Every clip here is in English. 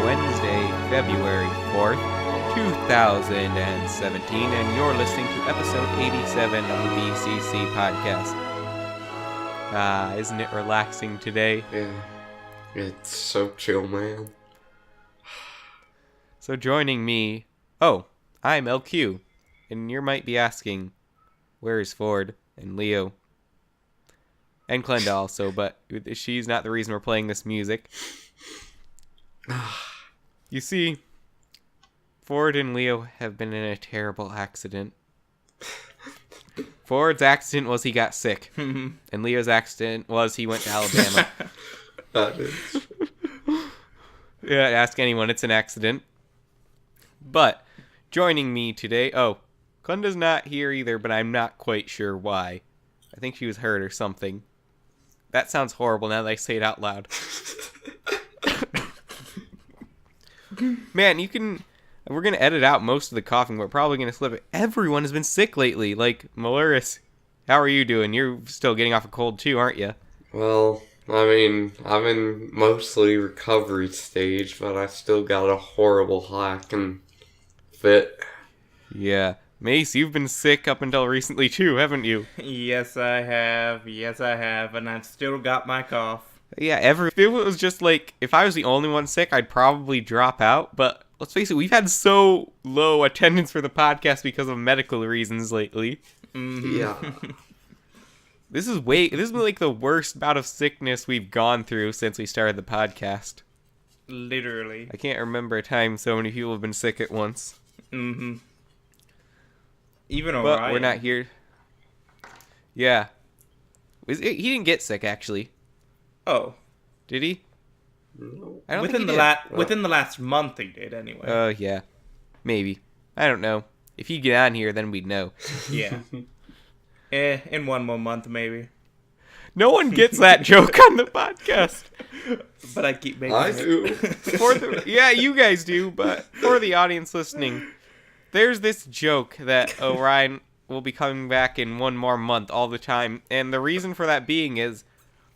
Wednesday, February 4th, 2017, and you're listening to episode 87 of the BCC Podcast. Isn't it relaxing today? Yeah, it's so chill, man. So joining me, I'm LQ, and you might be asking, where is Ford and Leo? And Glenda also, but she's not the reason we're playing this music. You see, Ford and Leo have been in a terrible accident. Ford's accident was he got sick, and Leo's accident was he went to Alabama. That is. Yeah, ask anyone, it's an accident. But joining me today, Glenda's not here either, but I'm not quite sure why. I think she was hurt or something. That sounds horrible now that I say it out loud. Man, we're going to edit out most of the coughing. We're probably going to slip it. Everyone has been sick lately. Like, Malaris, how are you doing? You're still getting off a cold too, aren't you? Well, I mean, I'm in mostly recovery stage, but I still got a horrible hacking fit. Yeah. Mace, you've been sick up until recently too, haven't you? Yes, I have. And I've still got my cough. Yeah, if it was just like, if I was the only one sick, I'd probably drop out. But let's face it, we've had so low attendance for the podcast because of medical reasons lately. Mm-hmm. Yeah. This is like the worst bout of sickness we've gone through since we started the podcast. Literally. I can't remember a time so many people have been sick at once. Mm-hmm. Even But Orion. we're not here. Yeah. He didn't get sick, actually. Oh. Did he? No. I don't within think he the did. within the last month he did anyway. Oh, yeah. Maybe. I don't know. If he'd get on here, then we'd know. Yeah. In one more month maybe. No one gets that joke on the podcast. But I keep making I it. do. Yeah, you guys do, but for the audience listening, there's this joke that Orion will be coming back in one more month all the time. And the reason for that being is,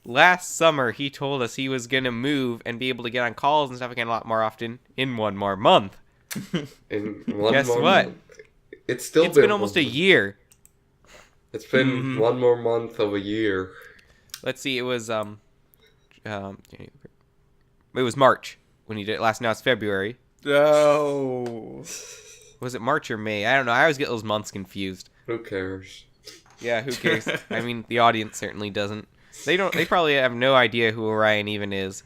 last summer he told us he was going to move and be able to get on calls and stuff again a lot more often in one more month. In one Guess more what? month. It's been almost a year. It's been one more month of a year. Let's see, it was it was March when he did it last. Now it's February. Oh. Was it March or May? I don't know. I always get those months confused. Who cares? Yeah, who cares? I mean, the audience certainly doesn't. They probably have no idea who Orion even is.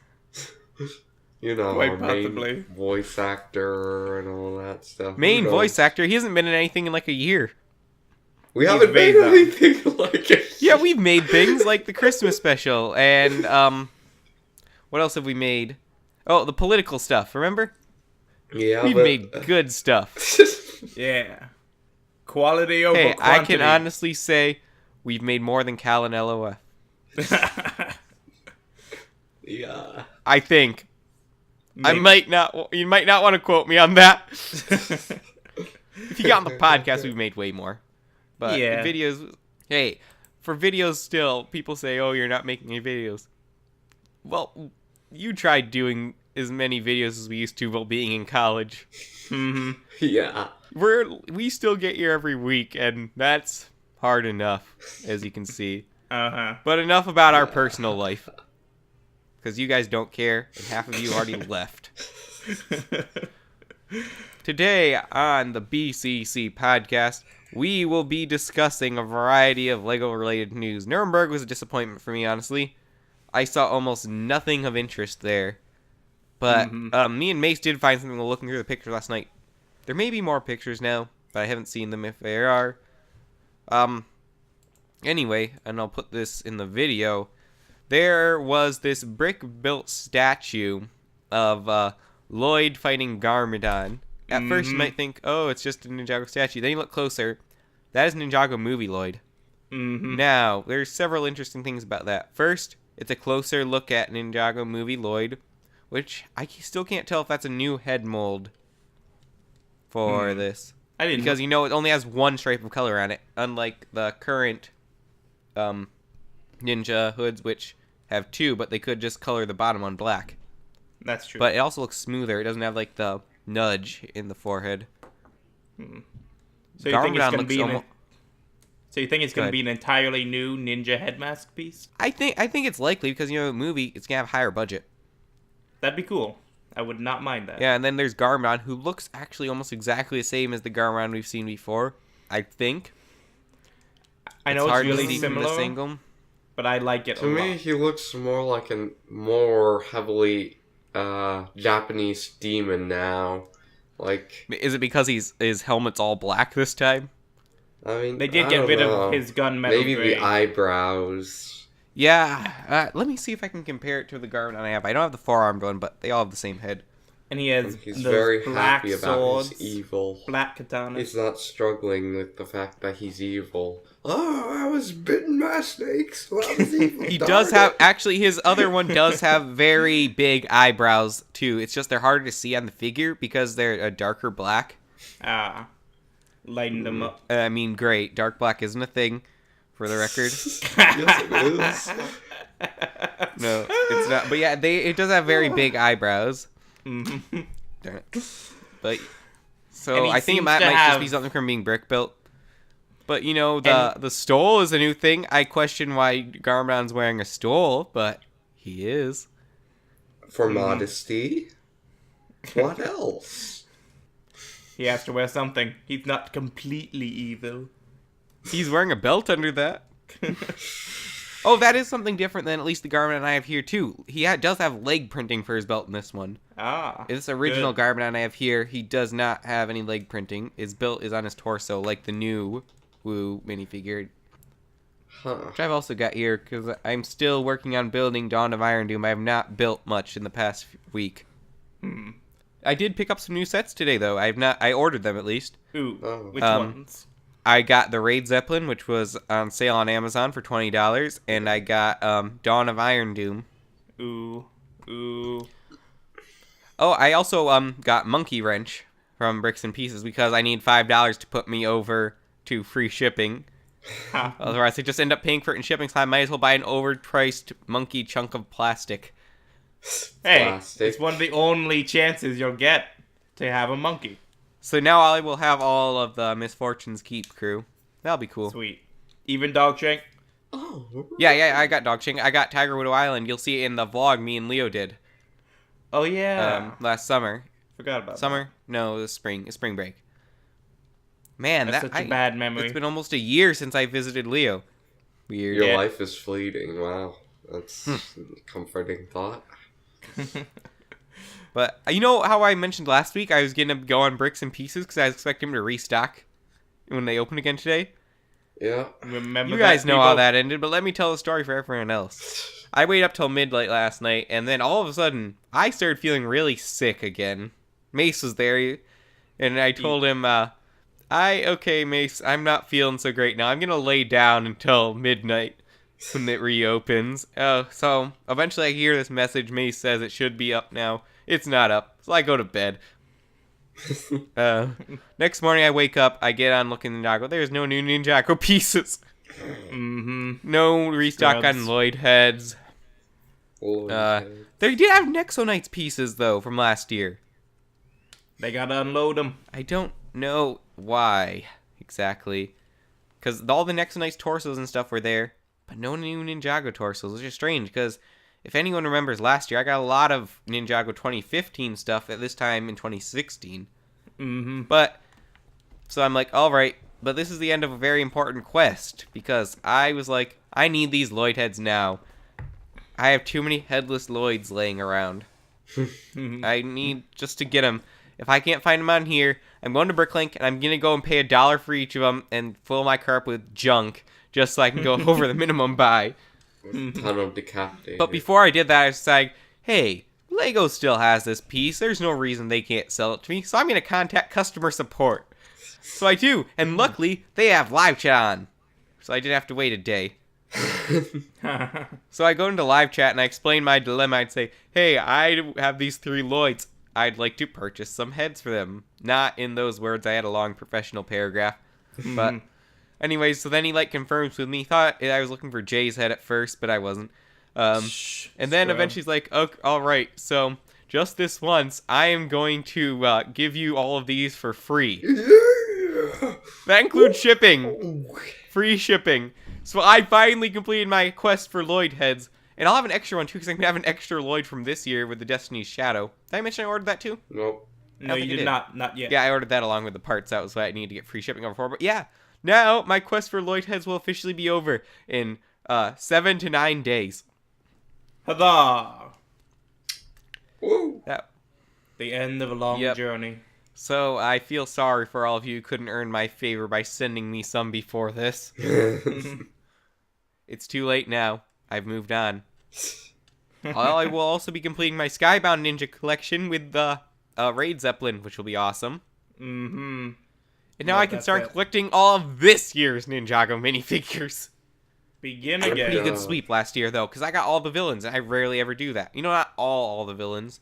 You know, Quite our possibly. main voice actor and all that stuff. Main Who knows? voice actor. He hasn't been in anything in like a year. We haven't made made them. anything like it. Yeah, we've made things like the Christmas special and what else have we made? Oh, the political stuff. Remember? Yeah, We've made good stuff. Yeah. Quality over Hey, quantity. I can honestly say we've made more than Cal and LOF. Yeah. I think. Maybe. You might not want to quote me on that. If you got on the podcast, we've made way more. But Yeah. videos, hey, for videos still, people say, oh, you're not making any videos. Well, you tried doing as many videos as we used to while being in college. Mm-hmm. Yeah. We still get here every week, and that's hard enough, as you can see. Uh-huh. But enough about our personal life. Because you guys don't care, and half of you already left. Today on the BCC Podcast, we will be discussing a variety of LEGO-related news. Nuremberg was a disappointment for me, honestly. I saw almost nothing of interest there. But me and Mace did find something while looking through the pictures last night. There may be more pictures now, but I haven't seen them if there are. Anyway, and I'll put this in the video. There was this brick-built statue of Lloyd fighting Garmadon. At first you might think, oh, it's just a Ninjago statue. Then you look closer. That is Ninjago Movie Lloyd. Mm-hmm. Now, there's several interesting things about that. First, it's a closer look at Ninjago Movie Lloyd, which I still can't tell if that's a new head mold for this. I didn't Because, it only has one stripe of color on it, unlike the current ninja hoods, which have two, but they could just color the bottom one black. That's true. But it also looks smoother. It doesn't have like the nudge in the forehead. So you think it's Garmadon gonna looks be almo- So you think it's gonna Good. be an entirely new ninja head mask piece? I think it's likely because the movie it's gonna have higher budget. That'd be cool. I would not mind that. Yeah, and then there's Garmadon, who looks actually almost exactly the same as the Garmadon we've seen before. I think. I know it's hard it's to really see from similar, this angle. but I like it To a me, lot. he looks more like a more heavily Japanese demon now. Like, Is it because his helmet's all black this time? I mean, They did I get don't rid know. of his gunmetal Maybe gray. the eyebrows. Yeah. Let me see if I can compare it to the Garmadon I have. I don't have the four-armed one, but they all have the same head. And he has He's those very black happy about swords, his evil. black katanas. He's not struggling with the fact that he's evil. Oh, I was bitten by snakes. So I was evil. He Darn does it. have, actually, his other one does have very big eyebrows, too. It's just they're harder to see on the figure because they're a darker black. Lighten them up. I mean, great. Dark black isn't a thing, for the record. Yes, it is. No, it's not. But yeah, it does have very big eyebrows. Darn it. But, And so he I think it seems might to just have- be something from being brick built. But, you know, the stole is a new thing. I question why Garmadon's wearing a stole, but he is. For modesty. What else? He has to wear something. He's not completely evil. He's wearing a belt under that. Oh, that is something different than at least the Garmadon I have here, too. He does have leg printing for his belt in this one. This original good. Garmadon I have here, he does not have any leg printing. His belt is on his torso, like the new Woo minifigure, Huh. which I've also got here, because I'm still working on building Dawn of Iron Doom. I have not built much in the past week. I did pick up some new sets today, though. I ordered them, at least. Ooh, Oh. which ones? I got the Raid Zeppelin, which was on sale on Amazon for $20, and I got Dawn of Iron Doom. Ooh. Oh, I also got Monkey Wrench from Bricks and Pieces because I need $5 to put me over to free shipping. Otherwise, I just end up paying for it in shipping, so I might as well buy an overpriced monkey chunk of plastic. Hey, Plastic. it's one of the only chances you'll get to have a monkey. So now I will have all of the Misfortunes Keep crew. That'll be cool. Sweet. Even Dog Shank? Oh. Yeah, I got Dog Ching. I got Tiger Widow Island. You'll see it in the vlog me and Leo did Oh, yeah. last summer. Forgot about Summer? No, it was spring. It's spring break. Man, that. That's such a bad memory. It's been almost a year since I visited Leo. Weird. Your Yeah. life is fleeting. Wow. That's a comforting thought. But you know how I mentioned last week I was going to go on Bricks and Pieces because I was expecting them to restock when they open again today? Yeah. Remember You guys that, know people? how that ended, but let me tell the story for everyone else. I waited up till midnight last night, and then all of a sudden, I started feeling really sick again. Mace was there, and I told him, okay, Mace, I'm not feeling so great now. I'm going to lay down until midnight when it reopens. So eventually I hear this message. Mace says it should be up now. It's not up, so I go to bed. Next morning I wake up, I get on looking at Ninjago. There's no new Ninjago pieces. No restock Scrubs. on Lloyd heads. They did have Nexo Knights pieces though from last year. They gotta unload them. I don't know why exactly, because all the Nexo Knights torsos and stuff were there, but no new Ninjago torsos, which is strange. Because if anyone remembers last year, I got a lot of Ninjago 2015 stuff at this time in 2016. But so I'm like, all right, but this is the end of a very important quest because I was like, I need these Lloyd heads now. I have too many headless Lloyds laying around. I need just to get them. If I can't find them on here, I'm going to Bricklink and I'm gonna go and pay $1 for each of them and fill my car up with junk just so I can go over the minimum buy. Ton of decapitated. But before I did that, I was like, hey, Lego still has this piece. There's no reason they can't sell it to me. So I'm going to contact customer support. So I do. And luckily, they have live chat on. So I didn't have to wait a day. So I go into live chat and I explain my dilemma. I'd say, hey, I have these 3 Lloyds. I'd like to purchase some heads for them. Not in those words. I had a long professional paragraph. But anyways, so then he confirms with me. Thought I was looking for Jay's head at first, but I wasn't. And then scrub. eventually he's like, okay, all right, so just this once, I am going to give you all of these for free. Yeah. That includes shipping. Free shipping. So I finally completed my quest for Lloyd heads. And I'll have an extra one too, because I'm going to have an extra Lloyd from this year with the Destiny's Shadow. Did I mention I ordered that too? Nope. No, you did not. Not yet. Yeah, I ordered that along with the parts. That was what I needed to get free shipping over for. But yeah, now my quest for Lloyd heads will officially be over in 7 to 9 days. Huzzah! Woo. That. The end of a long journey. So I feel sorry for all of you who couldn't earn my favor by sending me some before this. It's too late now. I've moved on. I will also be completing my Skybound Ninja collection with the Raid Zeppelin, which will be awesome. Mm-hmm. And now I can start collecting all of this year's Ninjago minifigures. Begin I had a again. pretty good sweep last year, though, because I got all the villains, and I rarely ever do that. You know, not all the villains,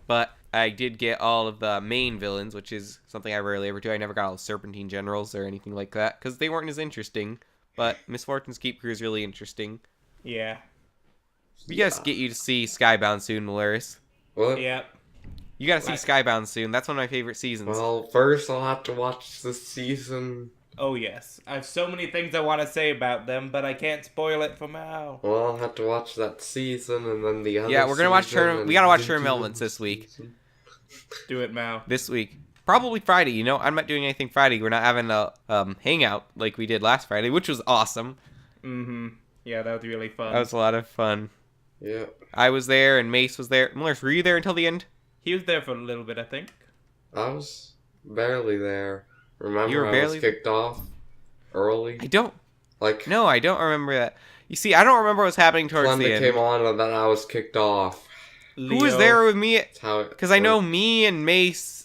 but I did get all of the main villains, which is something I rarely ever do. I never got all the Serpentine Generals or anything like that, because they weren't as interesting. But Misfortune's Keep Crew is really interesting. Yeah. We guys get you to see Skybound soon, Malaris. What? Yep. You gotta see Skybound soon. That's one of my favorite seasons. Well, first I'll have to watch the season. Oh, yes. I have so many things I want to say about them, but I can't spoil it for now. Well, I'll have to watch that season and then the other. Yeah, we're gonna watch season we gotta watch and Term the Elements this week. season. Do it, Mao. This week. Probably Friday, you know? I'm not doing anything Friday. We're not having a hangout like we did last Friday, which was awesome. Mm-hmm. Yeah, that was really fun. That was a lot of fun. Yeah. I was there and Mace was there. Malaris, were you there until the end? He was there for a little bit, I think. I was barely there. Remember You were I barely was kicked off early? I don't. Like, No, I don't remember that. You see, I don't remember what was happening towards when the they end. came on and then I was kicked off. Who was there with me? That's how it Because I know worked. me and Mace.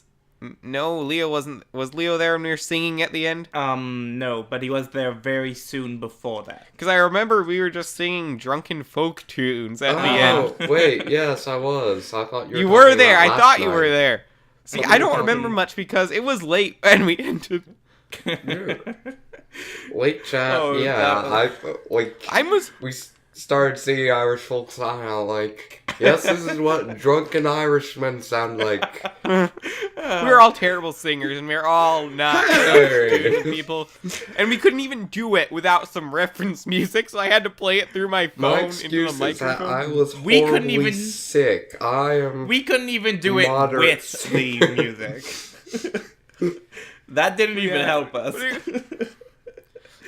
No, Leo wasn't. Was Leo there when we were singing at the end? No, but he was there very soon before that. Because I remember we were just singing drunken folk tunes at the end. Oh, wait, yes, I was. I thought You were were talking there. about I last thought you night. were there. See, What I were don't you remember talking- much because it was late and we ended. Late chat, Oh, yeah. I was. We started singing Irish folk song. I'm like, yes, this is what drunken Irishmen sound like. We were all terrible singers and we were all not Hey. people. And we couldn't even do it without some reference music, so I had to play it through my My phone into excuse the is that microphone. I was We couldn't horribly even- sick. I am. We couldn't even do it Moderate. with the music. That didn't even Yeah. help us.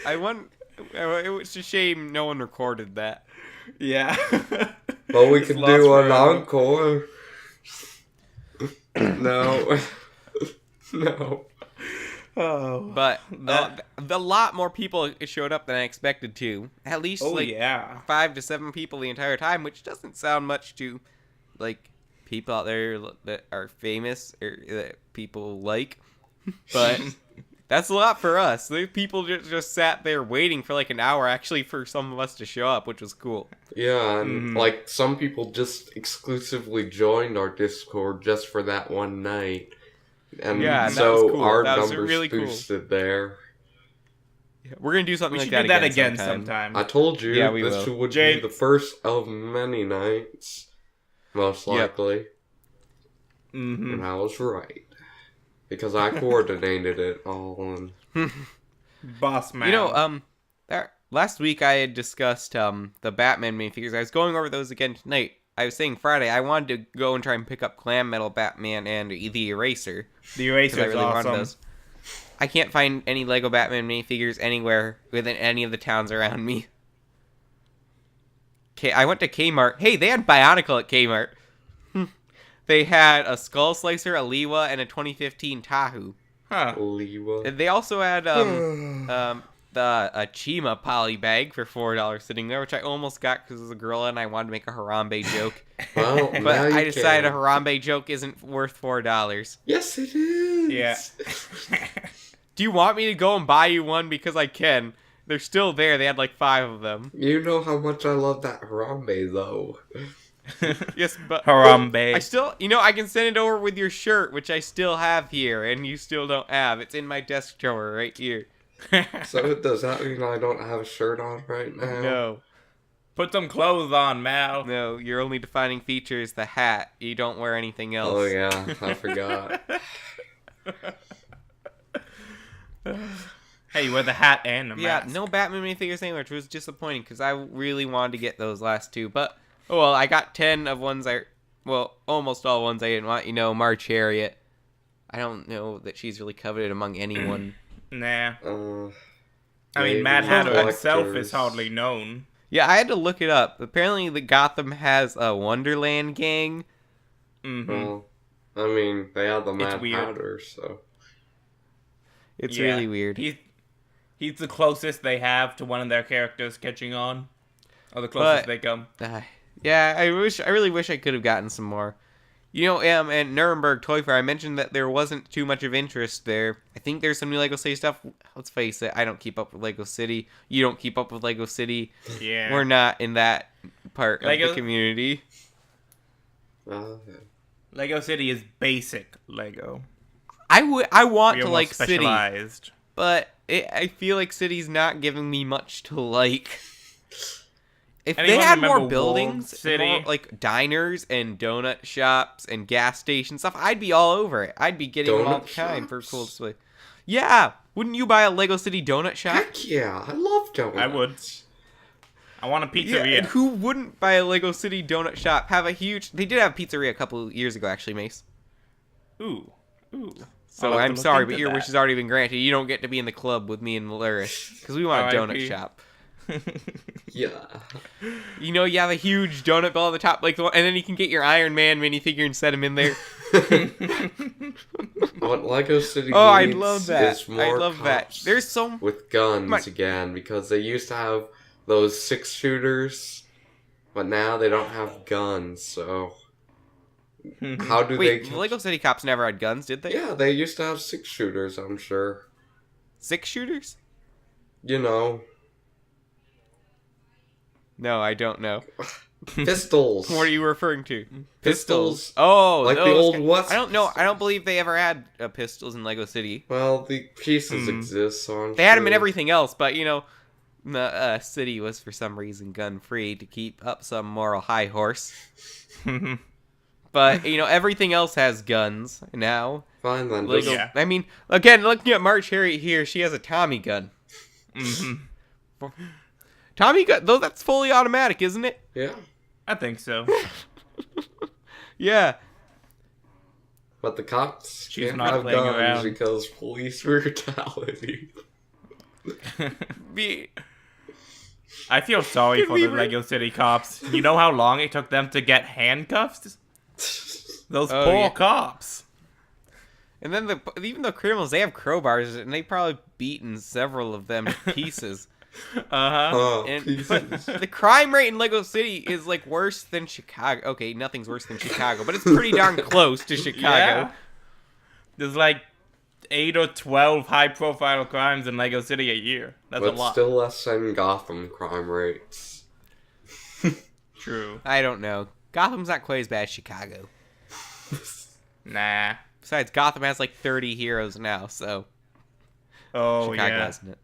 I want. It was a shame no one recorded that. Yeah. Well, we It's could lost do an forever. encore. No. No. Oh. But That- a lot more people showed up than I expected to. At least Oh, like yeah. 5 to 7 people the entire time, which doesn't sound much to like people out there that are famous or that people like. But that's a lot for us. The people just sat there waiting for like an hour actually for some of us to show up, which was cool. Yeah, and like some people just exclusively joined our Discord just for that one night. And Yeah, that so was cool. our That was numbers really cool. boosted there. We're gonna do something We like should do that that again sometime. sometime. I told you Yeah, we this will. would Jane- be the first of many nights, most Yep. likely. Mm-hmm. And I was right. Because I coordinated it all. And Boss man. You know, last week I had discussed the Batman minifigures. I was going over those again tonight. I was saying Friday I wanted to go and try and pick up Clam Metal Batman and the Eraser. the 'cause eraser's I really wanted awesome. those. I can't find any Lego Batman minifigures anywhere within any of the towns around me. Okay, I went to Kmart. Hey, they had Bionicle at Kmart. They had a Skull Slicer, a Liwa, and a 2015 Tahoe. Huh. Liwa. And they also had the Chima poly bag for $4 sitting there, which I almost got because it was a gorilla and I wanted to make a Harambe joke. Well, But now you I decided can. a Harambe joke isn't worth $4. Yes, it is. Yeah. Do you want me to go and buy you one? Because I can. They're still there. They had like 5 of them. You know how much I love that Harambe, though. Yes, but Harambe. I still, I can send it over with your shirt, which I still have here, and you still don't have. It's in my desk drawer right here. So does that mean I don't have a shirt on right now? No. Put some clothes on, Mal. No, your only defining feature is the hat. You don't wear anything else. Oh yeah, I forgot. Hey, you wear the hat and the Yeah, mask. no Batman minifigures anywhere, which was disappointing because I really wanted to get those last two. But, oh well, I got 10 of ones almost all ones I didn't want. You know, March Harriet. I don't know that she's really coveted among anyone. Nah. Uh, I mean, maybe Mad Hatter himself collectors. is hardly known. Yeah, I had to look it up. Apparently, the Gotham has a Wonderland gang. Mm-hmm. Well, I mean, they have the It's Mad weird. Hatter, so. It's Yeah. really weird. He's the closest they have to one of their characters catching on. Or the closest But- they come. Yeah, I really wish I could have gotten some more. You know, at Nuremberg Toy Fair, I mentioned that there wasn't too much of interest there. I think there's some new Lego City stuff. Let's face it, I don't keep up with Lego City. You don't keep up with Lego City. Yeah. We're not in that part of Lego- the community. Lego City is basic Lego. I want We to are like more City, specialized. but I feel like City's not giving me much to like. If they Anyone had more remember buildings, Walled City? more like diners and donut shops and gas station stuff, I'd be all over it. I'd be getting them all the Donut time for shops? cool display. Yeah, wouldn't you buy a Lego City donut shop? Heck yeah, I love donuts. I would. I want a Yeah, pizzeria. and who wouldn't buy a Lego City donut shop? Have a huge. They did have a pizzeria a couple years ago, actually, Mace. Ooh. So I'll have to I'm look sorry, into but your that. wish has already been granted. You don't get to be in the club with me and Laris because we want a donut R.I.P. shop. Yeah. You know, you have a huge donut bell on the top, like, and then you can get your Iron Man minifigure and set him in there. What Lego City Oh, I needs love that. is more I love that. cops There's so with guns My- again, because they used to have those 6-shooters, but now they don't have guns, so how do wait. they... Lego City cops never had guns, did they? Yeah, they used to have 6-shooters, I'm sure. 6 shooters? You know, No, I don't know. pistols. What are you referring to? Pistols. Oh, Like the those old guys. West- I don't know. I don't believe they ever had pistols in Lego City. Well, the pieces exist, so I'm They had them in sure. everything else, but you know, the city was for some reason gun free to keep up some moral high horse. But you know, everything else has guns now. Fine then, Lego. just... Yeah. I mean, again, looking at March Harriet here, she has a Tommy gun. Mm-hmm. Tommy gun, though, that's fully automatic, isn't it? Yeah. I think so. Yeah. But the cops She's can't not have playing guns around. because police brutality. Be- I feel sorry Did for we the re- Lego City cops. You know how long it took them to get handcuffs? Those Oh, poor yeah. cops. And then even the criminals, they have crowbars, and they probably beaten several of them to pieces. Uh-huh. Oh, And pieces. but the crime rate in Lego City is like worse than Chicago. Okay, nothing's worse than Chicago, but it's pretty darn close to Chicago. Yeah. There's like 8 or 12 high-profile crimes in Lego City a year. That's But a lot. still less than Gotham crime rates. True. I don't know. Gotham's not quite as bad as Chicago. Nah. Besides, Gotham has like 30 heroes now, so Oh, Chicago yeah. hasn't it.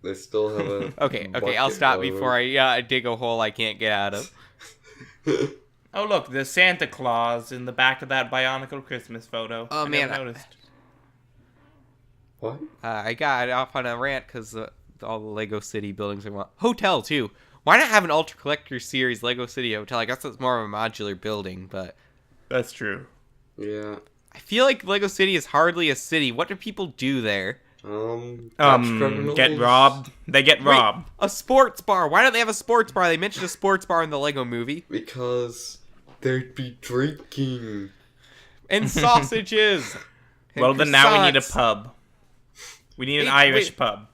They still have a... Okay, I'll stop before I dig a hole I can't get out of. Oh, look, there's Santa Claus in the back of that Bionicle Christmas photo. Oh, I man, never noticed. What? I got off on a rant because all the Lego City buildings I want. Hotel, too. Why not have an Ultra Collector Series Lego City Hotel? I guess it's more of a modular building, but That's true. Yeah. I feel like Lego City is hardly a city. What do people do there? Catch criminals? Get robbed. They get Wait, robbed. a sports bar. Why don't they have a sports bar? They mentioned a sports bar in the Lego movie. Because they'd be drinking. And sausages. And Well, then now we need a croissants. pub. We need an Wait, Irish wait. pub.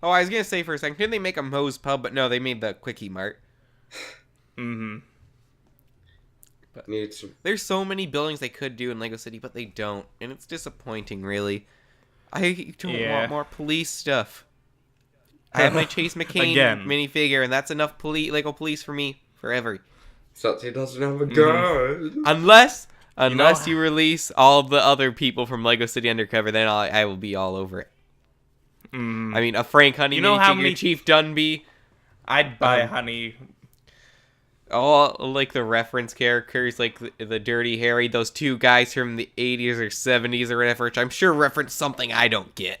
Oh, I was going to say for a second, didn't they make a Moe's Pub? But no, they made the Quickie Mart. Mm-hmm. Need some... There's so many buildings they could do in Lego City, but they don't. And it's disappointing, really. I don't Yeah. want more police stuff. I have my Chase McCain Again. minifigure, and that's enough Lego police for me forever. Except he doesn't have a Mm-hmm. gun. Unless know- you release all the other people from Lego City Undercover, then I will be all over it. Mm. I mean, a Frank Honey You know how minifigure, many- Chief Dunby. I'd buy Honey. all like the reference characters, like the Dirty Harry, those two guys from the 80s or 70s or whatever, which I'm sure reference something I don't get.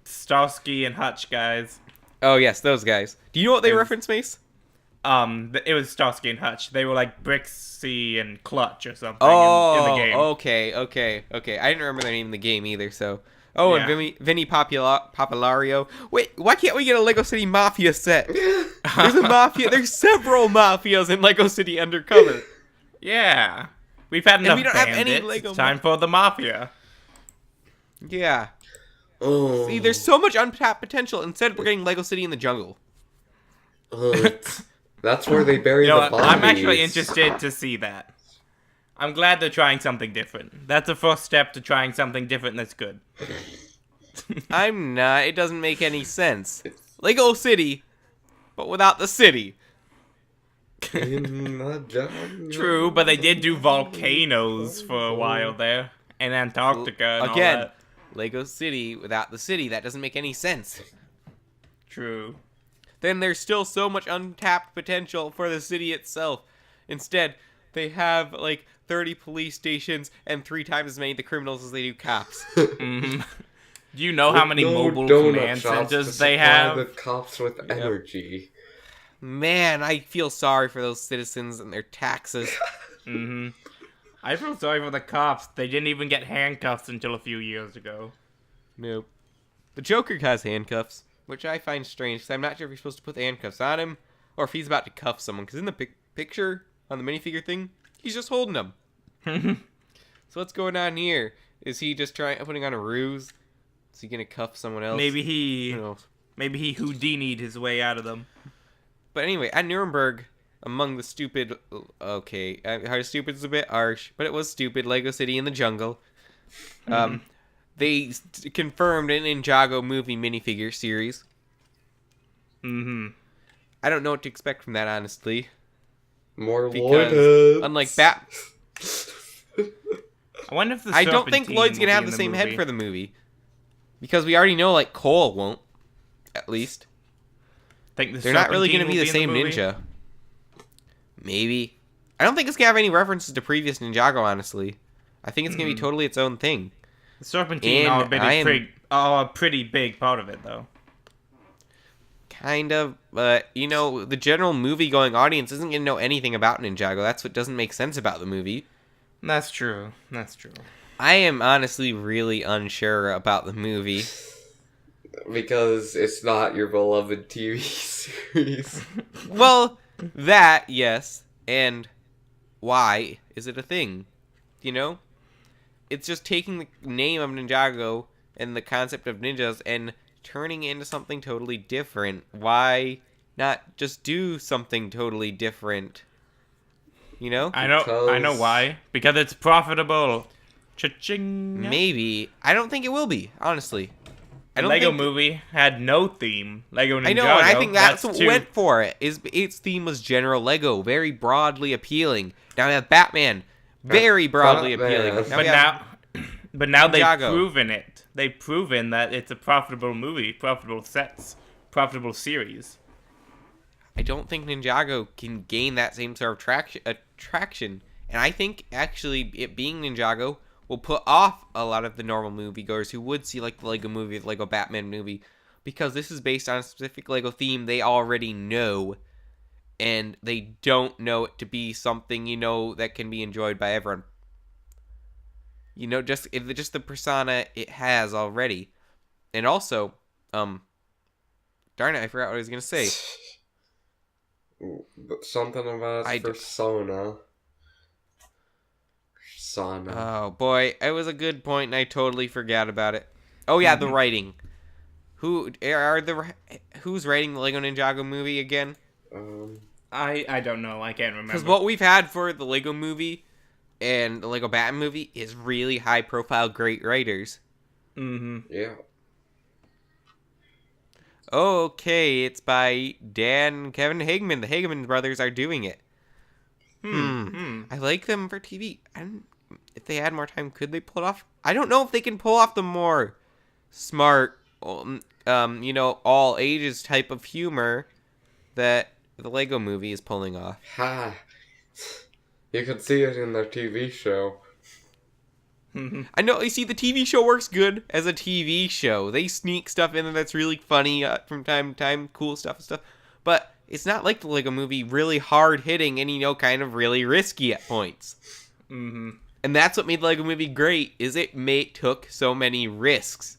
Starsky and Hutch guys. Oh yes, those guys. Do you know what they Is- reference, Mace? It was Starsky and Hutch. They were like Brixie and Clutch or something Oh, in the game. okay. I didn't remember their name in the game either, so... Oh, Yeah. and Vinny Popolario. Wait, why can't we get a Lego City Mafia set? There's a mafia. There's several mafias in Lego City Undercover. Yeah. We've had enough we don't have any bandits. Lego It's time for the Mafia. Yeah. Oh. See, there's so much untapped potential. Instead, we're getting Lego City in the jungle. That's where they bury You know the what? bodies. I'm actually interested to see that. I'm glad they're trying something different. That's the first step to trying something different that's good. I'm not. It doesn't make any sense. Lego City, but without the city. In the jungle. True, but they did do volcanoes for a while there. And Antarctica and all Again, that. Lego City without the city. That doesn't make any sense. True. Then there's still so much untapped potential for the city itself. Instead, they have like 30 police stations and 3 times as many the criminals as they do cops. Do you know how many No mobile donut command shops to centers they supply have? the cops with energy. Man, I feel sorry for those citizens and their taxes. I feel sorry for the cops. They didn't even get handcuffs until a few years ago. Nope. The Joker has handcuffs, which I find strange because I'm not sure if you're supposed to put the handcuffs on him or if he's about to cuff someone. Because in the picture on the minifigure thing, he's just holding them. So what's going on here? Is he just putting on a ruse? Is he gonna cuff someone else? Maybe Who knows? he Houdini'd his way out of them. But anyway, at Nuremberg, among the stupid, okay, how stupid is a bit harsh, but it was stupid, Lego City in the jungle. They confirmed an Ninjago Movie minifigure series. I don't know what to expect from that, honestly. More Because, Lloyd. unlike Bat... I wonder if the I don't think Serpentine Lloyd's will gonna be have in the same head movie. for the movie. Because we already know, like, Cole won't. At least. Think the They're not really Serpentine gonna be will the same movie? ninja. Maybe. I don't think it's gonna have any references to previous Ninjago, honestly. I think it's gonna be totally its own thing. The Serpentine And are a pretty big part of it, though. Kind of, but, you know, the general movie-going audience isn't going to know anything about Ninjago. That's what doesn't make sense about the movie. That's true. I am honestly really unsure about the movie. Because it's not your beloved TV series. Well, that, yes, and why is it a thing? You know? It's just taking the name of Ninjago and the concept of ninjas and turning it into something totally different. Why not just do something totally different? You know? I know Because- why. Because it's profitable. Cha-ching. Maybe. I don't think it will be, honestly. I don't Lego think... Movie had no theme. Lego Ninjago. I know, and I think that's what too. went for it. Its theme was general Lego, very broadly appealing. Now we have Batman, very broadly Batman. appealing. But we have now they've Ninjago. proven it. They've proven that it's a profitable movie, profitable sets, profitable series. I don't think Ninjago can gain that same sort of attraction. And I think, actually, it being Ninjago will put off a lot of the normal moviegoers who would see, like, the Lego Movie, the Lego Batman movie. Because this is based on a specific Lego theme they already know. And they don't know it to be something, you know, that can be enjoyed by everyone. You know, just the persona it has already. And also, darn it, I forgot what I was going to say. Something about persona. Persona. Oh boy, it was a good point, and I totally forgot about it. Oh yeah, the writing. Who's writing the Lego Ninjago movie again? I don't know. I can't remember. Because what we've had for the Lego movie and the Lego Batman movie is really high-profile, great writers. Yeah. Okay, it's by Dan and Kevin Hageman. The Hageman brothers are doing it. I like them for TV. If they had more time, could they pull it off? I don't know if they can pull off the more smart, you know, all ages type of humor that the Lego Movie is pulling off. Ha! You could see it in their TV show. I know, you see, the TV show works good as a TV show. They sneak stuff in there that's really funny from time to time, cool stuff and stuff. But it's not like the Lego Movie, really hard-hitting and, kind of really risky at points. Mm-hmm. And that's what made the Lego Movie great, is it took so many risks.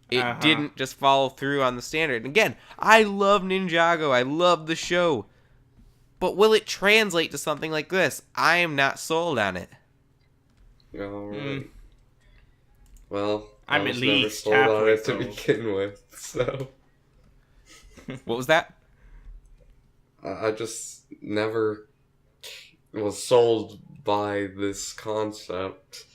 It didn't just follow through on the standard. And again, I love Ninjago. I love the show. But will it translate to something like this? I am not sold on it. Alright. Well, I'm I at was never least sold on halfway it to sold. begin with, so... What was that? I just never was sold by this concept.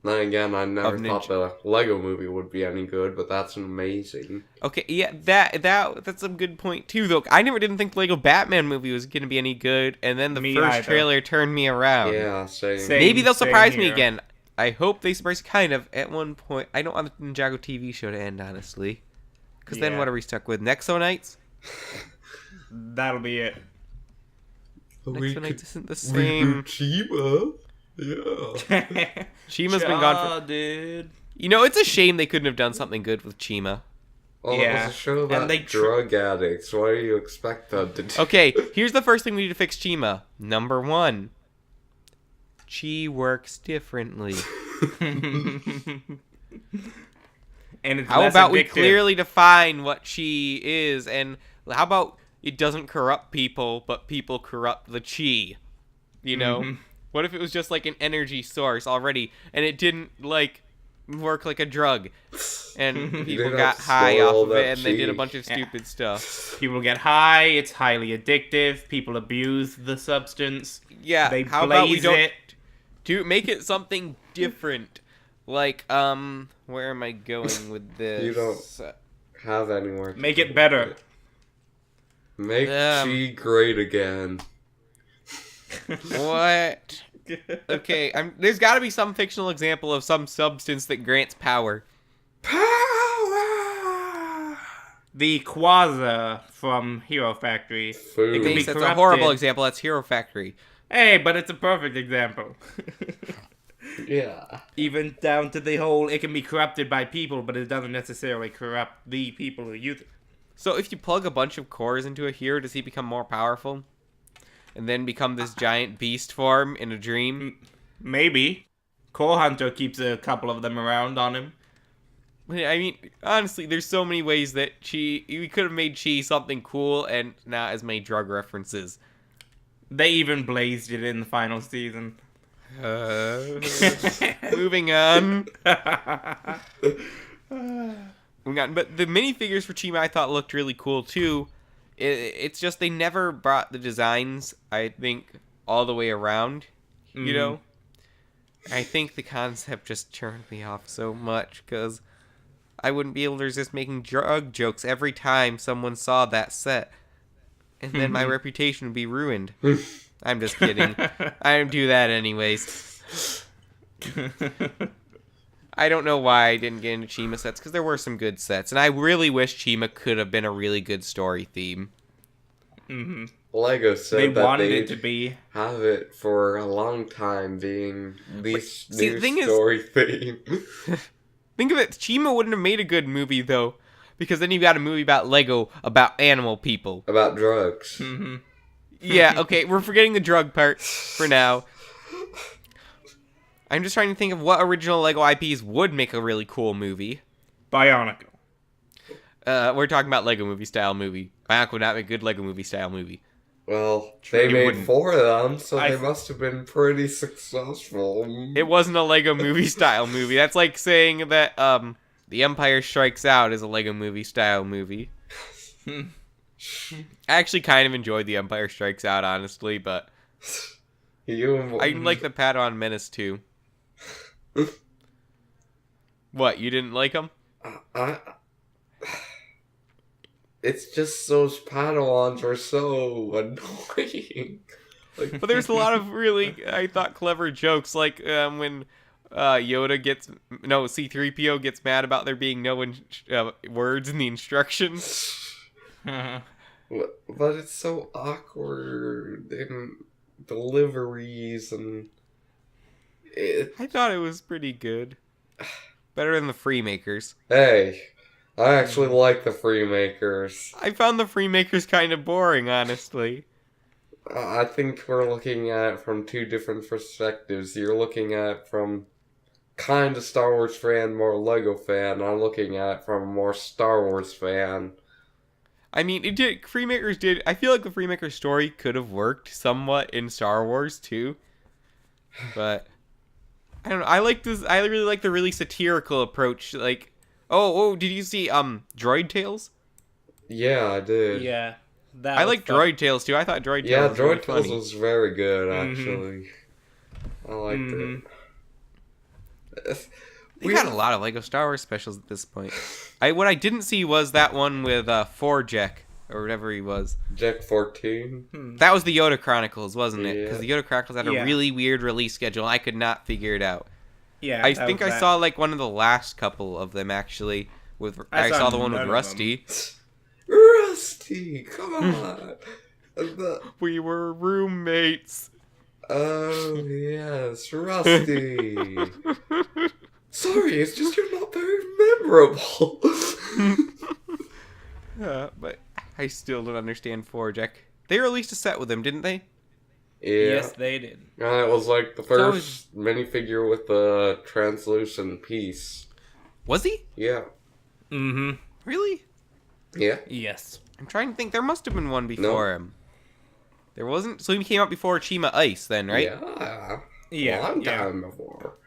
Then again, I never thought the Lego Movie would be any good, but that's amazing. Okay, yeah, that's a good point too, though. I didn't think the Lego Batman movie was going to be any good, and then the first trailer turned me around. Yeah, same. Maybe they'll surprise me again. I hope they surprise kind of at one point. I don't want the Ninjago TV show to end, honestly. Because then what are we stuck with? Nexo-Knights? That'll be it. Nexo-Knights isn't the same. Chima. Yeah. Chima's been gone for... Dude. It's a shame they couldn't have done something good with Chima. Well, it was a show about drug addicts. What do you expect them to do? Okay, here's the first thing we need to fix Chima. Number 1. Chi works differently. And it's how less about we addictive. clearly define what Chi is, and how about it doesn't corrupt people, but people corrupt the Chi? What if it was just like an energy source already, and it didn't work like a drug, and people got high off of it, and they did a bunch of stupid stuff? People get high. It's highly addictive. People abuse the substance. Yeah. They how about we don't it. make it something different? Like, where am I going with this? You don't have anywhere. Make it better. Make Chi great again. What? Okay, there's got to be some fictional example of some substance that grants power. Power! The Quasar from Hero Factory. Food. It can be That's corrupted. a horrible example. That's Hero Factory. Hey, but it's a perfect example. Yeah. Even down to the whole, it can be corrupted by people, but it doesn't necessarily corrupt the people who use it. So if you plug a bunch of cores into a hero, does he become more powerful? And then become this giant beast form in a dream? Maybe. Core Hunter keeps a couple of them around on him. I mean, honestly, there's so many ways that we could have made Chi something cool and not as many drug references. They even blazed it in the final season. Moving on. But the minifigures for Chima I thought looked really cool too. It's just they never brought the designs, I think, all the way around. I think the concept just turned me off so much because I wouldn't be able to resist making drug jokes every time someone saw that set. And then my reputation would be ruined. I'm just kidding. I don't do that anyways. I don't know why I didn't get into Chima sets, because there were some good sets. And I really wish Chima could have been a really good story theme. Mm-hmm. Lego said they that wanted they'd it to be. have it for a long time being the see, new the thing story theme. Think of it, Chima wouldn't have made a good movie, though. Because then you got a movie about Lego, about animal people. About drugs. Mm-hmm. Yeah, okay, we're forgetting the drug part for now. I'm just trying to think of what original Lego IPs would make a really cool movie. Bionicle. We're talking about Lego Movie style movie. Bionicle would not make a good Lego Movie style movie. Well, True, they you made wouldn't. 4 of them, so they must have been pretty successful. It wasn't a Lego Movie style movie. That's like saying that The Empire Strikes Out is a Lego Movie style movie. I actually kind of enjoyed The Empire Strikes Out, honestly, but I like the Padawan Menace too. What, you didn't like them? It's just those Padawans are so annoying. But there's a lot of really, I thought, clever jokes, like when C-3PO gets mad about there being no words in the instructions. But it's so awkward in deliveries and I thought it was pretty good. Better than the Freemakers. Hey, I actually like the Freemakers. I found the Freemakers kind of boring, honestly. I think we're looking at it from two different perspectives. You're looking at it from kind of Star Wars fan, more Lego fan. I'm looking at it from a more Star Wars fan. I mean, it did. Freemakers did. I feel like the Freemakers story could have worked somewhat in Star Wars too, but I don't know. I like this. I really like the really satirical approach. Like, did you see Droid Tales? Yeah, I did. Yeah. I like Droid Tales too. I thought Droid Tales was Droid really Tales funny. was very good, actually. I liked it. We got a lot of Lego Star Wars specials at this point. What I didn't see was that one with Jack or whatever he was. Jack 14. That was the Yoda Chronicles, wasn't it? Yeah. Because the Yoda Chronicles had a really weird release schedule. I could not figure it out. Yeah, I think I saw like one of the last couple of them actually. I saw the one with Rusty. Rusty, come on! We were roommates. Oh yes, Rusty. Sorry, it's just you're not very memorable. But I still don't understand Jack. They released a set with him, didn't they? Yeah. Yes, they did. It was like the first minifigure with the translucent piece. Was he? Yeah. Mm-hmm. Really? Yeah. Yes. I'm trying to think. There must have been one before him. There wasn't? So he came out before Chima Ice then, right? Yeah. Yeah. Long time before.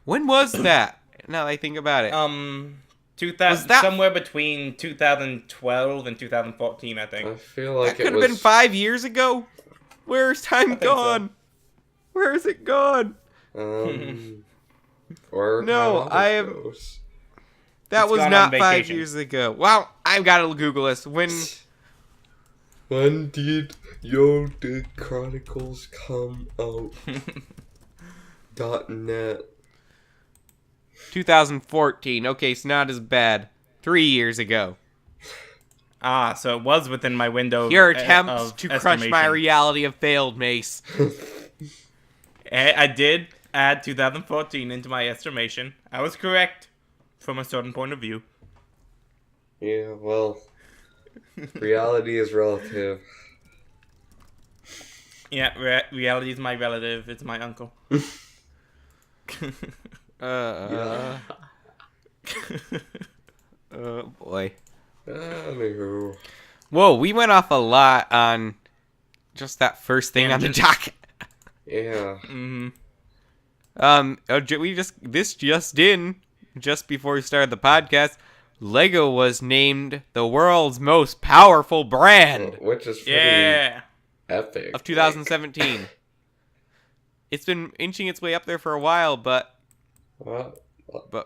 When was that? Now that I think about it. 2000, somewhere between 2012 and 2014, I think. I feel like that could have been 5 years ago. Where's time gone? So. Where is it gone? Or no, I have. Goes. That was not 5 years ago. Wow, I've got to Google this. When did Yoda Chronicles come out? .net. 2014. Okay, it's not as bad. 3 years ago. So it was within my window. Your attempts to crush my reality have failed, Mace. I did add 2014 into my estimation. I was correct from a certain point of view. Yeah, well, reality is relative. Yeah, reality is my relative. It's my uncle. Oh boy. Anywho. Whoa, we went off a lot on just that first thing on the docket. Yeah. Just before we started the podcast, Lego was named the world's most powerful brand. Which is pretty epic. Of 2017. It's been inching its way up there for a while, but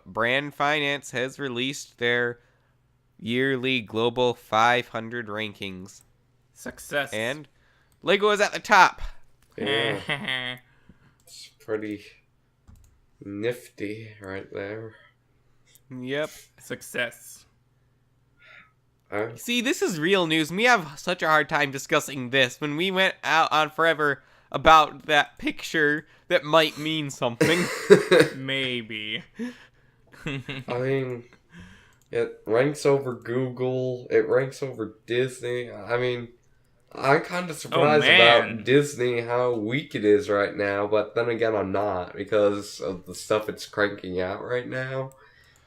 Brand Finance has released their yearly global 500 rankings. Success. And Lego is at the top. Yeah. It's pretty nifty right there. Yep. Success. See, this is real news. We have such a hard time discussing this when we went out on forever about that picture that might mean something. Maybe. I mean, it ranks over Google. It ranks over Disney. I mean, I'm kind of surprised about Disney, how weak it is right now. But then again, I'm not, because of the stuff it's cranking out right now.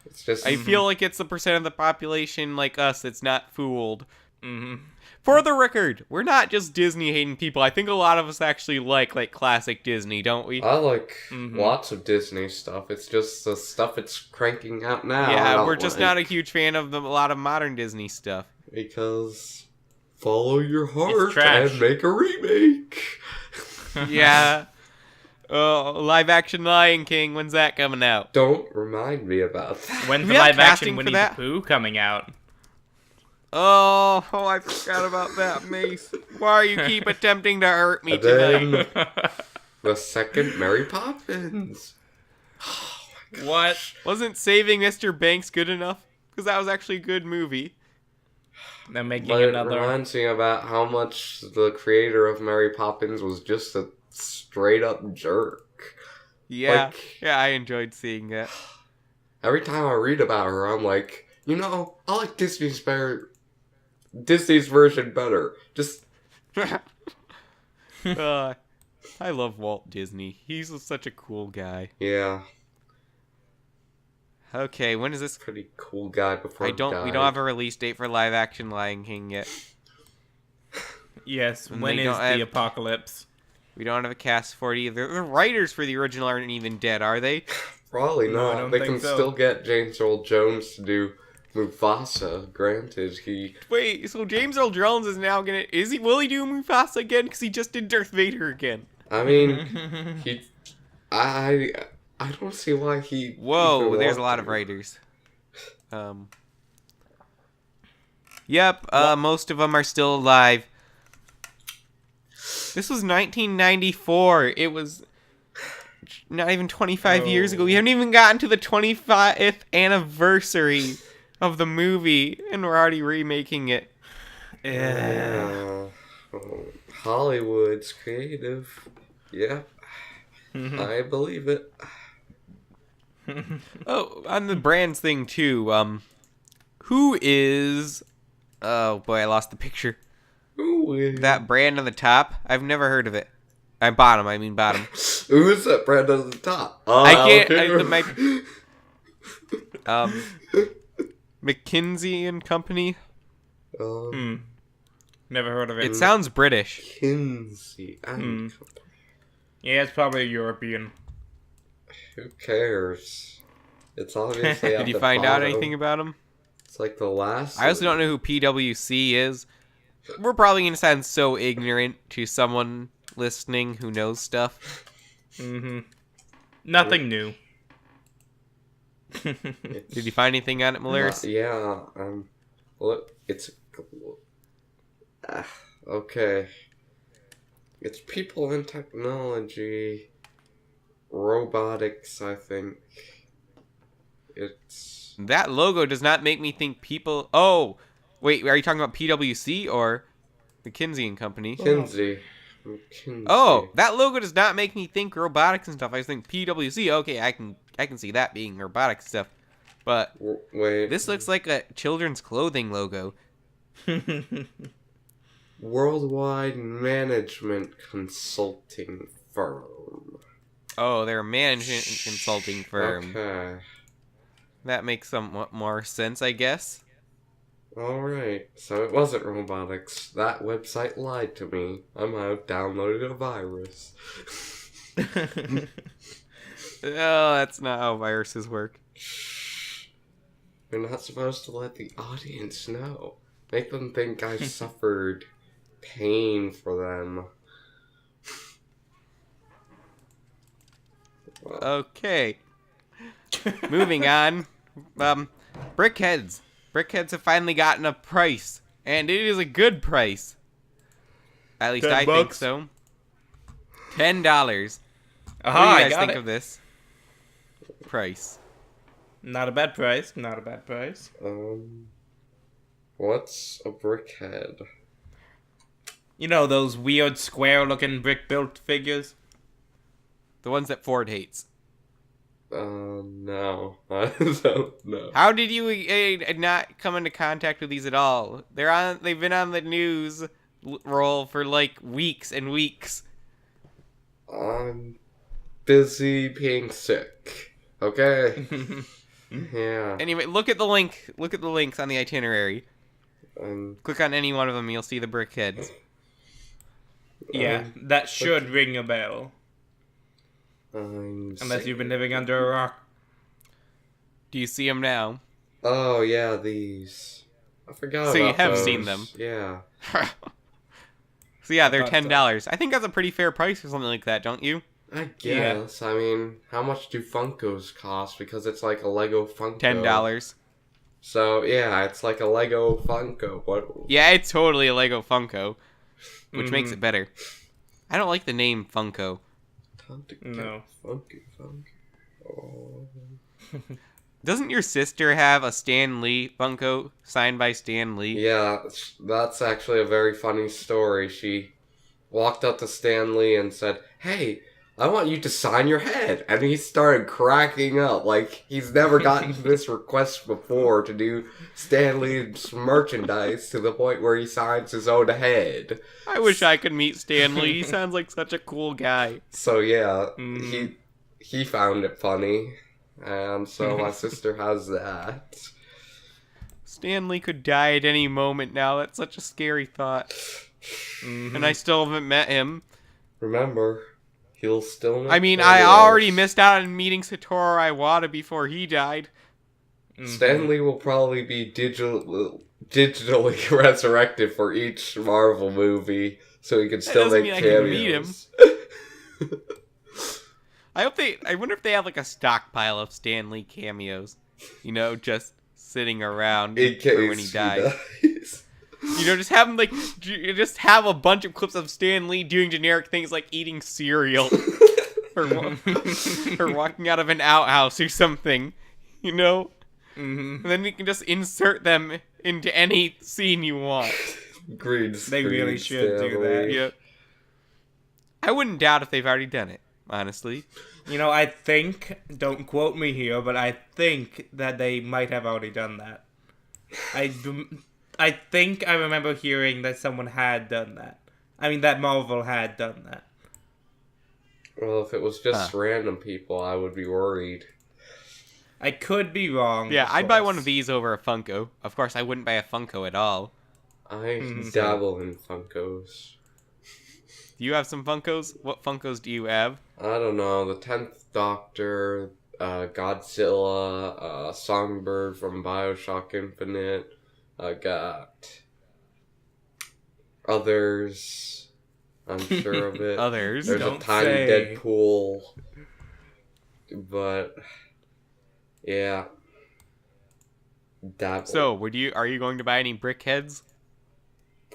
It's just. I feel like it's the percent of the population like us that's not fooled. Mm-hmm. For the record, we're not just Disney hating people. I think a lot of us actually like classic Disney, don't we? I like lots of Disney stuff. It's just the stuff it's cranking out now. Yeah, we're just not a huge fan of a lot of modern Disney stuff. Because follow your heart and make a remake. Yeah. Live action Lion King, when's that coming out? Don't remind me about that. When's the live action Winnie the Pooh coming out? Oh, I forgot about that, Mace. Why you keep attempting to hurt me tonight? The second Mary Poppins. Oh what? Wasn't Saving Mr. Banks good enough? Because that was actually a good movie. They're making But it another. reminds me about how much the creator of Mary Poppins was just a straight up jerk. Yeah, Like, yeah, I enjoyed seeing that. every time I read about her, I'm like, you know, I like Disney's version better. Just I love Walt Disney. He's such a cool guy. yeah, Okay, when is this? pretty cool guy before We he don't died. have a release date for live action Lion King yet. Yes, And when they is don't the have- apocalypse? We don't have a cast for it either. The writers for the original aren't even dead, are they? Probably No, I not. don't They think can so. still get James Earl Jones to do Mufasa. Granted, he Wait, so James Earl Jones is now gonna... Will he do Mufasa again? Because he just did Darth Vader again. I mean, I don't see why he. Whoa, even there's a want lot to. of writers. Yep, most of them are still alive. This was 1994. It was not even 25 years ago. We haven't even gotten to the 25th anniversary of the movie, and we're already remaking it. Yeah. Hollywood's creative. Yeah, I believe it. Oh, on the brands thing too. Who is? Oh boy, I lost the picture. Who is That brand on the top. I've never heard of it. Bottom. I mean bottom. Who is that brand on the top? Oh, I can't. okay. McKinsey and Company. Never heard of it. It sounds British. Kinsey. Yeah, it's probably European. Who cares? It's obviously. At Did you the find out bottom. anything about them? It's like the last. I also don't know who PwC is. We're probably gonna sound so ignorant to someone listening who knows stuff. Nothing new. Did you find anything on it, Malaris? Yeah. Look, it's. Okay. It's people in technology, robotics. I think. It's. That logo does not make me think people. Oh, wait. Are you talking about PwC or McKinsey and Company? Kinsey. Oh, that logo does not make me think robotics and stuff. I just think PwC. Okay, I can see that being robotics stuff. But Wait. this looks like a children's clothing logo. Worldwide Management Consulting Firm. Oh, they're a management consulting firm. Okay. That makes somewhat more sense, I guess. Alright, so it wasn't robotics. That website lied to me. I might have downloaded a virus. Oh, that's not how viruses work. You're not supposed to let the audience know. Make them think I suffered pain for them. Okay. Moving on. Brickheads. Brickheads have finally gotten a price. And it is a good price. At least I think so. $10. What do Aha, you I guys got think it. of this price? Not a bad price. Not a bad price. What's a brickhead? You know those weird square-looking brick-built figures? The ones that Ford hates. No. I don't know. How did you not come into contact with these at all? They've been on the news roll for like weeks and weeks. I'm busy being sick. Okay? Yeah. Anyway, look at the link. Look at the links on the itinerary. Um, Click on any one of them, you'll see the brickheads. Yeah, that should ring a bell. Unless you've been living under a rock. Do you see them now? Oh, yeah, these. I forgot So you about have those. seen them. Yeah. So yeah, they're I thought so. $10. I think that's a pretty fair price for something like that, don't you? I guess. I mean, how much do Funkos cost? Because it's like a Lego Funko. $10. So, yeah, it's like a Lego Funko. What? Yeah, it's totally a Lego Funko, which makes it better. I don't like the name Funko. Time to get No. funky. Oh. Doesn't your sister have a Stan Lee Funko signed by Stan Lee? Yeah, that's actually a very funny story. She walked up to Stan Lee and said, "Hey, I want you to sign your head." And he started cracking up. Like, he's never gotten this request before to do Stan Lee's merchandise to the point where he signs his own head. I wish I could meet Stan Lee. He sounds like such a cool guy. So yeah, he found it funny. And so my sister has that. Stan Lee could die at any moment now. That's such a scary thought. And I still haven't met him. Remember, he'll still make I mean, cameos. I already missed out on meeting Satoru Iwata before he died. Stan Lee will probably be digitally resurrected for each Marvel movie, so he can still make cameos. I wonder if they have like a stockpile of Stan Lee cameos, you know, just sitting around In case for when he dies. dies. You know, just have him just have a bunch of clips of Stan Lee doing generic things like eating cereal or walking out of an outhouse or something, you know. And then you can just insert them into any scene you want. Green They really should do that. Yeah. I wouldn't doubt if they've already done it. Honestly, You know, I think, don't quote me here, but I think that they might have already done that. I think I remember hearing that someone had done that. I mean, that Marvel had done that. Well, if it was just random people, I would be worried. I could be wrong. yeah, I'd buy one of these over a Funko. Of course, I wouldn't buy a Funko at all. I dabble in Funkos. Do you have some Funkos? What Funkos do you have? I don't know, the 10th Doctor, Godzilla, Songbird from BioShock Infinite. I got others. I'm sure of it. Others? There's Don't a tiny say. Deadpool. But yeah. Dabble. So, are you going to buy any BrickHeads?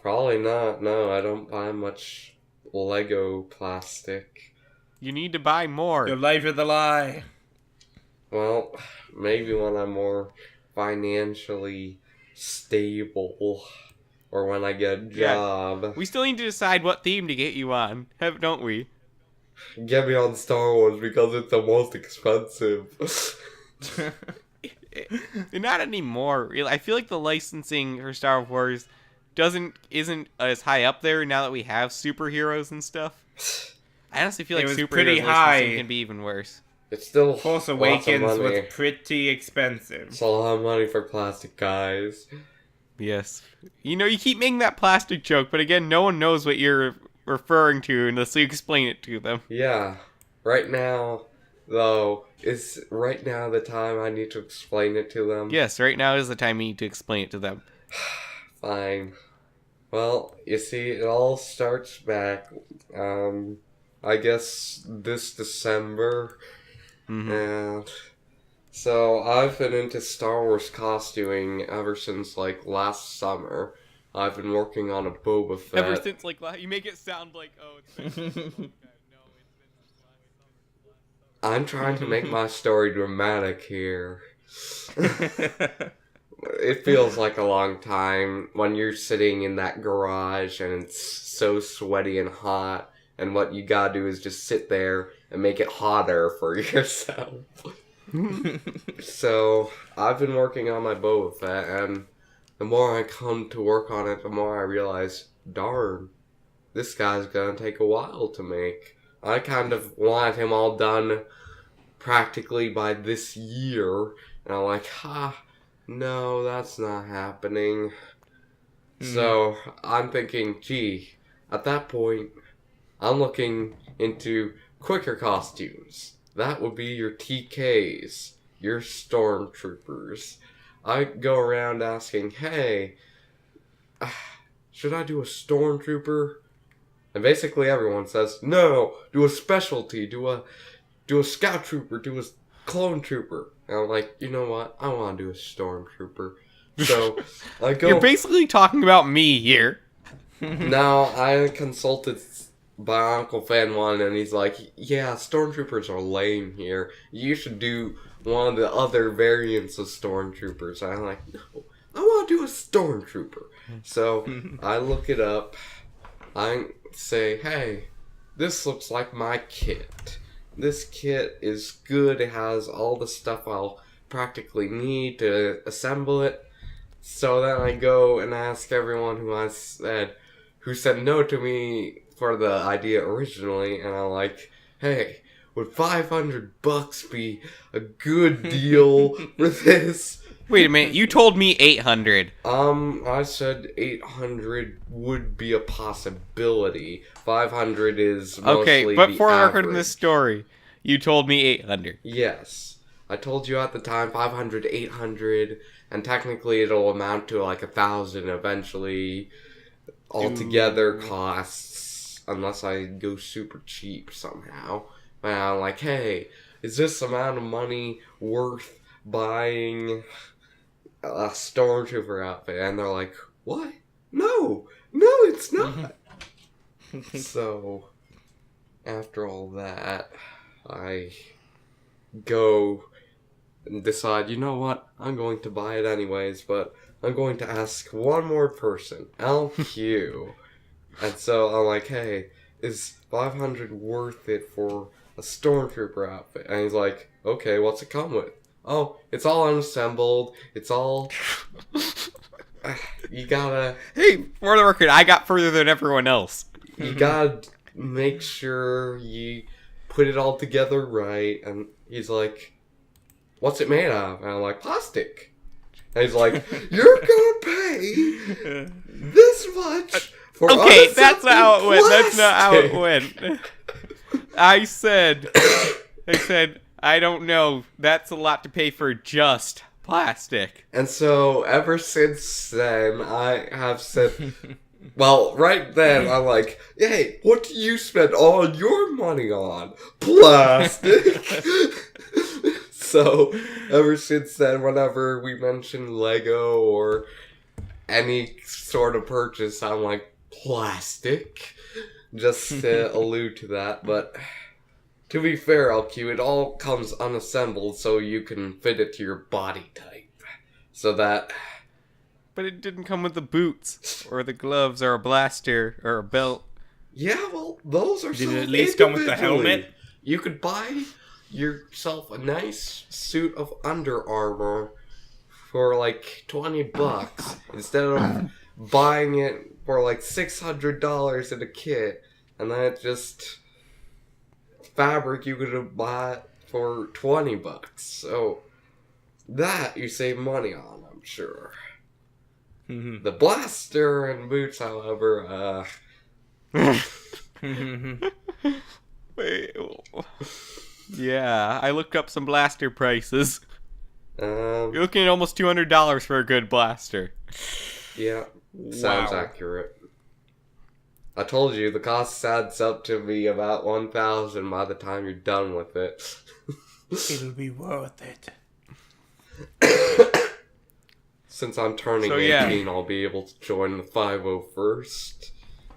Probably not. No, I don't buy much Lego plastic. You need to buy more. Your life is a lie. Well, maybe when I'm more financially stable, or when I get a job. We still need to decide what theme to get you on, don't we? Get me on Star Wars because it's the most expensive. Not anymore. Really. I feel like the licensing for Star Wars isn't as high up there now that we have superheroes and stuff. I honestly feel like was superheroes pretty licensing high. can be even worse. It's still Force lots of Awakens money. was pretty expensive. It's a lot of money for plastic guys. Yes. You know, you keep making that plastic joke, but again, no one knows what you're referring to unless you explain it to them. Yeah. Right now, though, is right now the time I need to explain it to them? Yes, right now is the time you need to explain it to them. Fine. Well, you see, it all starts back, I guess this December. And so I've been into Star Wars costuming ever since, like, last summer. I've been working on a Boba Fett. Ever since, like, you make it sound like, oh, it's been... I'm trying to make my story dramatic here. It feels like a long time when you're sitting in that garage and it's so sweaty and hot, and what you gotta do is just sit there and make it hotter for yourself. So, I've been working on my Boba Fett, and the more I come to work on it, the more I realize, darn, this guy's gonna take a while to make. I kind of want him all done practically by this year, and I'm like, no, that's not happening. So, I'm thinking, gee, at that point, I'm looking into quicker costumes. That would be your TKs, your stormtroopers. I go around asking, hey, should I do a stormtrooper? And basically everyone says, no, do a specialty, do a scout trooper, do a clone trooper. And I'm like, you know what? I want to do a stormtrooper. So I go. You're basically talking about me here. Now I consulted by Uncle Fan One, and he's like, yeah, stormtroopers are lame here. You should do one of the other variants of Stormtroopers. I'm like, no, I want to do a Stormtrooper. So I look it up. I say, hey, this looks like my kit. This kit is good. It has all the stuff I'll practically need to assemble it. So then I go and ask everyone who said no to me for the idea originally, and I'm like, hey, would $500 be a good deal for this? Wait a minute, you told me 800. I said 800 would be a possibility. 500 is mostly okay, but for the record in this story, you told me 800. Yes. I told you at the time 500, 800, and technically it'll amount to like 1,000 eventually. Altogether costs, unless I go super cheap somehow. And I'm like, hey, is this amount of money worth buying a Stormtrooper outfit? And they're like, what? No, it's not. So, after all that, I go and decide, you know what, I'm going to buy it anyways, but I'm going to ask one more person, LQ. And so I'm like, hey, is 500 worth it for a Stormtrooper outfit? And he's like, okay, what's it come with? Oh, it's all unassembled. It's all... you gotta... Hey, for the record, I got further than everyone else. You gotta make sure you put it all together right. And he's like, what's it made of? And I'm like, plastic. And he's like, you're gonna pay this much for okay, that's not how it went. plastic. That's not how it went. I said, I don't know. That's a lot to pay for just plastic. And so, ever since then, I have said, well, right then, I'm like, hey, what do you spend all your money on? Plastic. So, ever since then, whenever we mention Lego or any sort of purchase, I'm like, plastic? Just to allude to that, but to be fair, LQ, it all comes unassembled so you can fit it to your body type. So that... But it didn't come with the boots, or the gloves, or a blaster, or a belt. Yeah, well, those are Did sold it at least come with the individually. helmet? You could buy yourself a nice suit of Under Armour for like $20 instead of buying it for like $600 in a kit, and then it's just fabric you could have bought for $20. So that you save money on, I'm sure. The blaster and boots, however, Wait, yeah, I looked up some blaster prices. You're looking at almost $200 for a good blaster. Yeah, sounds Wow. accurate. I told you, the cost adds up to be about 1,000 by the time you're done with it. It'll be worth it. Since I'm turning So, 18, yeah. I'll be able to join the 501st.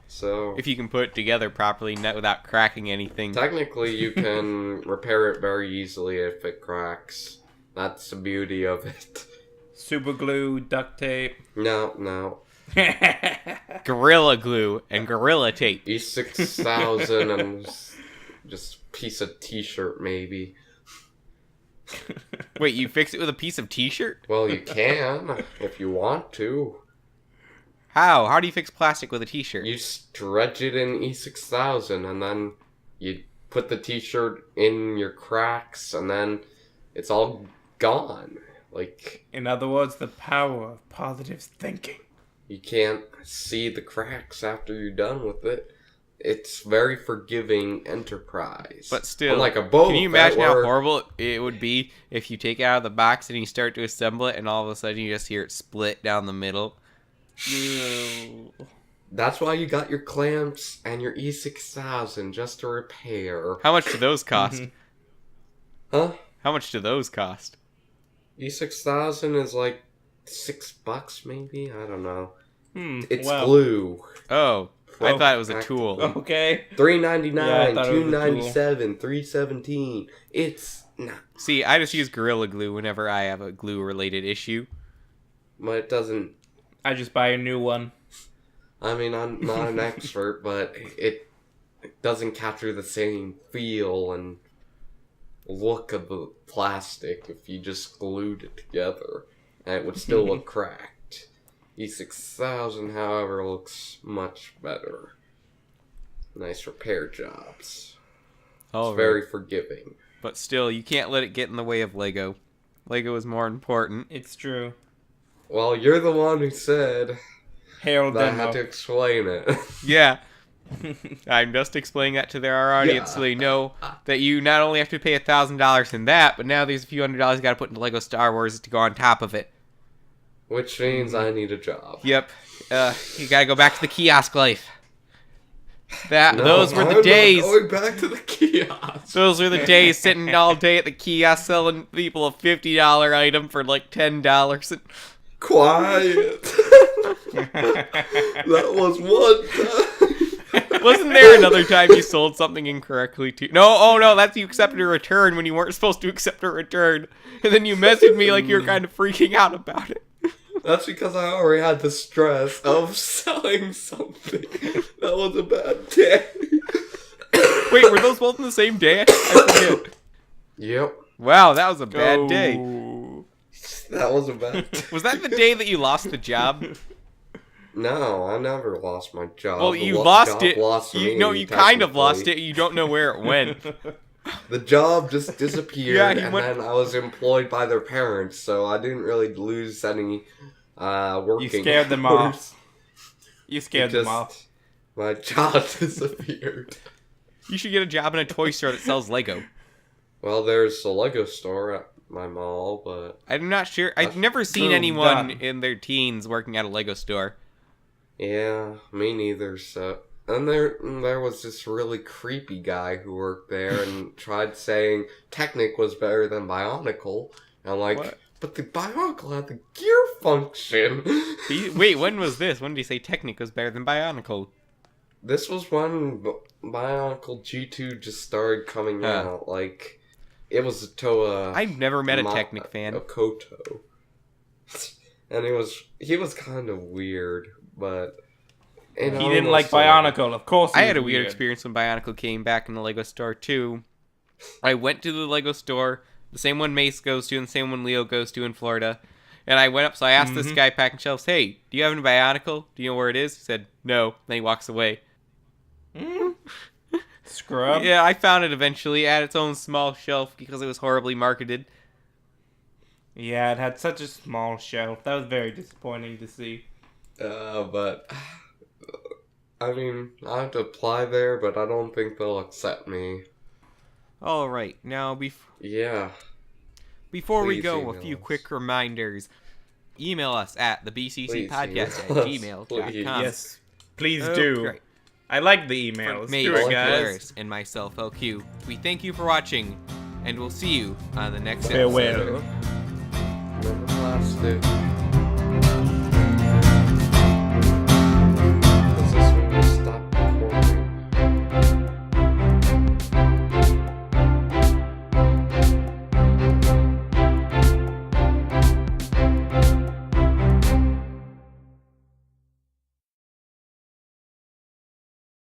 So, If you can put it together properly, not without cracking anything. technically you can repair it very easily if it cracks. That's the beauty of it. Super glue, duct tape. No. Gorilla glue and gorilla tape. E6000 and just piece of t-shirt maybe. Wait, you fix it with a piece of t-shirt? Well, you can if you want to. How? How do you fix plastic with a t-shirt? You stretch it in E6000 and then you put the t-shirt in your cracks and then it's all gone. Like, In other words, the power of positive thinking. you can't see the cracks after you're done with it. It's very forgiving enterprise. But still, Unlike a Boba can you imagine Fett how where- horrible it would be if you take it out of the box and you start to assemble it and all of a sudden you just hear it split down the middle? That's why you got your clamps and your E6000 just to repair. How much do those cost? Huh? How much do those cost? E6000 is like $6 maybe? I don't know. It's wow. glue. Oh, I Well, thought it was a tool. Okay. $3.99, Yeah, I thought it was a $2.97, $3.17. It's Nah. See, I just use Gorilla Glue whenever I have a glue-related issue. But it doesn't... I just buy a new one. I mean, I'm not an expert, but it doesn't capture the same feel and look of the plastic if you just glued it together. And it would still look cracked. E6000, however, looks much better. Nice repair jobs. It's very forgiving. But still, you can't let it get in the way of Lego. Lego is more important. It's true. Well, you're the one who said Harold that I had to explain it. Yeah. I'm just explaining that to our audience so they know that you not only have to pay $1,000 in that, but now there's a few $100s you gotta put into Lego Star Wars to go on top of it. Which means I need a job. Yep. You gotta go back to the kiosk life. Those were the days. I'm not going back to the kiosk. Those were the days sitting all day at the kiosk selling people a $50 item for like $10. Quiet. That was one time. Wasn't there another time you sold something incorrectly too? No, that's you accepted a return when you weren't supposed to accept a return. And then you messaged me like you were kind of freaking out about it. That's because I already had the stress of selling something. That was a bad day. Wait, were those both on the same day? I forget. Yep. Wow, that was a bad day. That was a bad day. Was that the day that you lost the job? No, I never lost my job. Well, you lost it. You kind of lost it. You don't know where it went. The job just disappeared, Yeah, then I was employed by their parents, so I didn't really lose any working. You scared them off. You scared them off. My job disappeared. You should get a job in a toy store that sells Lego. Well, there's a Lego store at my mall, but... I'm not sure. I've never seen anyone in their teens working at a Lego store. Yeah, me neither, so... And there was this really creepy guy who worked there and tried saying Technic was better than Bionicle. And I'm like, what? But the Bionicle had the gear function. Wait, when was this? When did he say Technic was better than Bionicle? This was when Bionicle G2 just started coming out. Like, it was a Toa... I've never met a Technic fan. A Koto. And he was kind of weird, but... He didn't like Bionicle, of course. I had a weird experience when Bionicle came back in the Lego store, too. I went to the Lego store, the same one Mace goes to and the same one Leo goes to in Florida. And I went up, so I asked this guy packing shelves, hey, do you have any Bionicle? Do you know where it is? He said, no. Then he walks away. Scrub? Yeah, I found it eventually at its own small shelf because it was horribly marketed. Yeah, it had such a small shelf. That was very disappointing to see. But... I mean, I have to apply there, but I don't think they'll accept me. Alright, now before we go, a few quick reminders. Email us at the BCC Podcast at gmail.com. Yes, please do. Great. I like the emails. Me, guys. And myself, LQ. We thank you for watching, and we'll see you on the next episode. Farewell. Never lasted.